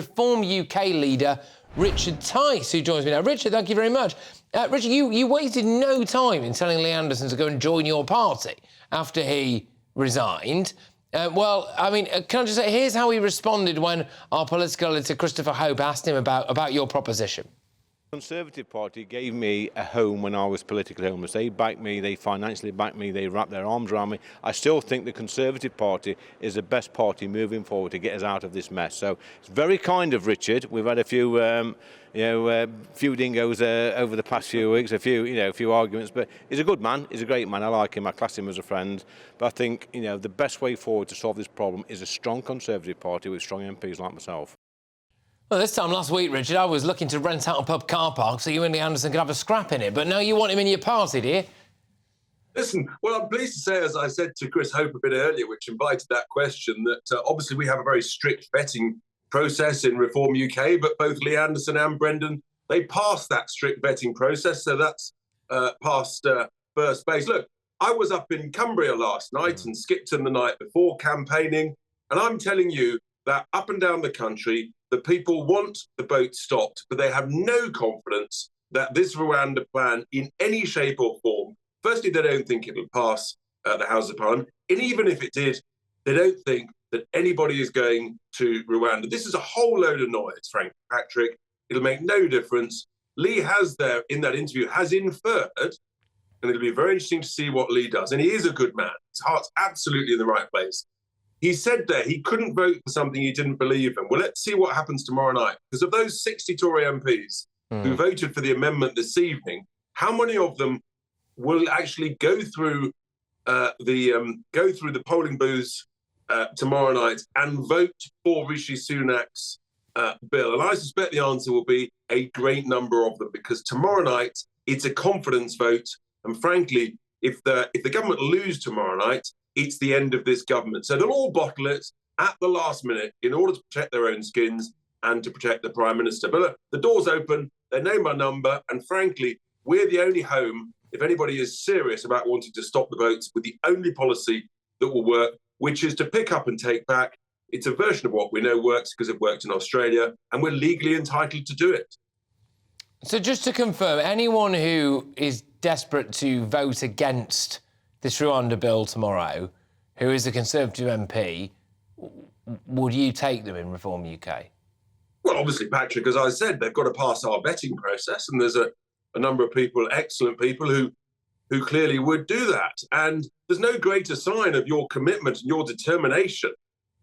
Reform UK leader Richard Tice, who joins me now. Richard, thank you very much. Richard, you wasted no time in telling Lee Anderson to go and join your party after he resigned. Well, I mean, can I just say, here's how he responded when our political editor Christopher Hope asked him about your proposition. The Conservative Party gave me a home when I was politically homeless. They backed me, they financially backed me, they wrapped their arms around me. I still think the Conservative Party is the best party moving forward to get us out of this mess. So it's very kind of Richard. We've had a few, few dingoes over the past few weeks, a few arguments. But he's a good man. He's a great man. I like him. I class him as a friend. But I think, the best way forward to solve this problem is a strong Conservative Party with strong MPs like myself. Well, this time last week, Richard, I was looking to rent out a pub car park so you and Lee Anderson could have a scrap in it, but now you want him in your party, do you? Listen, well, I'm pleased to say, as I said to Chris Hope a bit earlier, which invited that question, that obviously we have a very strict vetting process in Reform UK, but both Lee Anderson and Brendan, they passed that strict vetting process, so that's past first base. Look, I was up in Cumbria last night and Skipton the night before campaigning, and I'm telling you that up and down the country, the people want the boat stopped, but they have no confidence that this Rwanda plan in any shape or form, firstly, they don't think it'll pass the House of Parliament, and even if it did, they don't think that anybody is going to Rwanda. This is a whole load of noise, Frank Patrick. It'll make no difference. Lee has there, in that interview, has inferred, and it'll be very interesting to see what Lee does, and he is a good man. His heart's absolutely in the right place. He said there he couldn't vote for something he didn't believe in. Well, let's see what happens tomorrow night. Because of those 60 Tory MPs who voted for the amendment this evening, how many of them will actually go through the polling booths tomorrow night and vote for Rishi Sunak's bill? And I suspect the answer will be a great number of them, because tomorrow night it's a confidence vote. And frankly, if the government lose tomorrow night, it's the end of this government. So they'll all bottle it at the last minute in order to protect their own skins and to protect the Prime Minister. But look, the door's open, they know my number, and frankly, we're the only home, if anybody is serious about wanting to stop the votes, with the only policy that will work, which is to pick up and take back. It's a version of what we know works because it worked in Australia, and we're legally entitled to do it. So just to confirm, anyone who is desperate to vote against this Rwanda Bill tomorrow, who is a Conservative MP, would you take them in Reform UK? Well, obviously, Patrick, as I said, they've got to pass our vetting process, and there's a number of people, excellent people, who clearly would do that. And there's no greater sign of your commitment and your determination,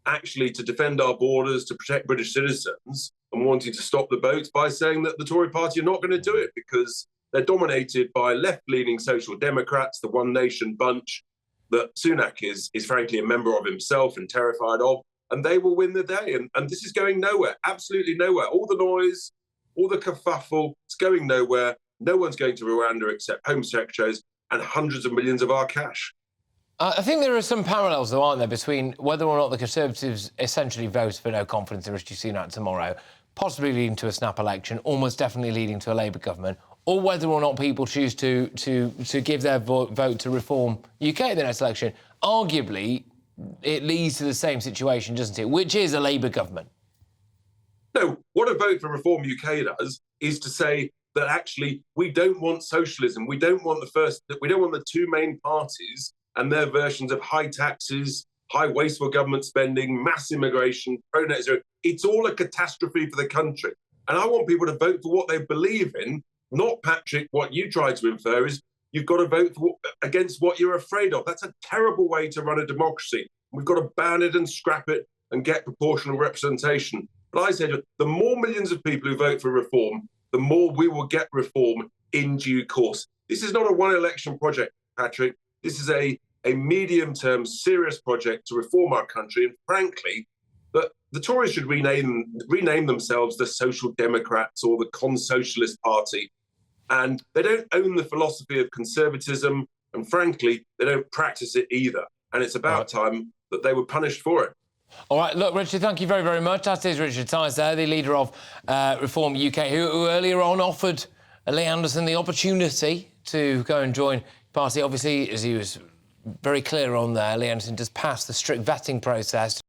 actually, to defend our borders, to protect British citizens, and wanting to stop the boats, by saying that the Tory party are not going to do it, because they're dominated by left-leaning Social Democrats, the One Nation bunch that Sunak is frankly a member of himself and terrified of, and they will win the day. And this is going nowhere, absolutely nowhere. All the noise, all the kerfuffle, it's going nowhere. No one's going to Rwanda except Home Secretaries and hundreds of millions of our cash. I think there are some parallels, though, aren't there, between whether or not the Conservatives essentially vote for no confidence in Rishi Sunak tomorrow, possibly leading to a snap election, almost definitely leading to a Labour government, or whether or not people choose to give their vote to Reform UK at the next election. Arguably, it leads to the same situation, doesn't it, which is a Labour government. No, what a vote for Reform UK does is to say that actually we don't want socialism. We don't want the two main parties and their versions of high taxes, high wasteful government spending, mass immigration, pro-net zero. It's all a catastrophe for the country. And I want people to vote for what they believe in, not, Patrick, what you tried to infer is you've got to vote against what you're afraid of. That's a terrible way to run a democracy. We've got to ban it and scrap it and get proportional representation. But I said, the more millions of people who vote for reform, the more we will get reform in due course. This is not a one-election project, Patrick. This is a medium-term, serious project to reform our country. And frankly, the Tories should rename themselves the Social Democrats or the Con-Socialist Party. And they don't own the philosophy of conservatism, and frankly, they don't practice it either. And it's about time that they were punished for it. All right, look, Richard, thank you very, very much. That is Richard Tice there, the leader of Reform UK, who earlier on offered Lee Anderson the opportunity to go and join the party. Obviously, as he was very clear on there, Lee Anderson does pass the strict vetting process.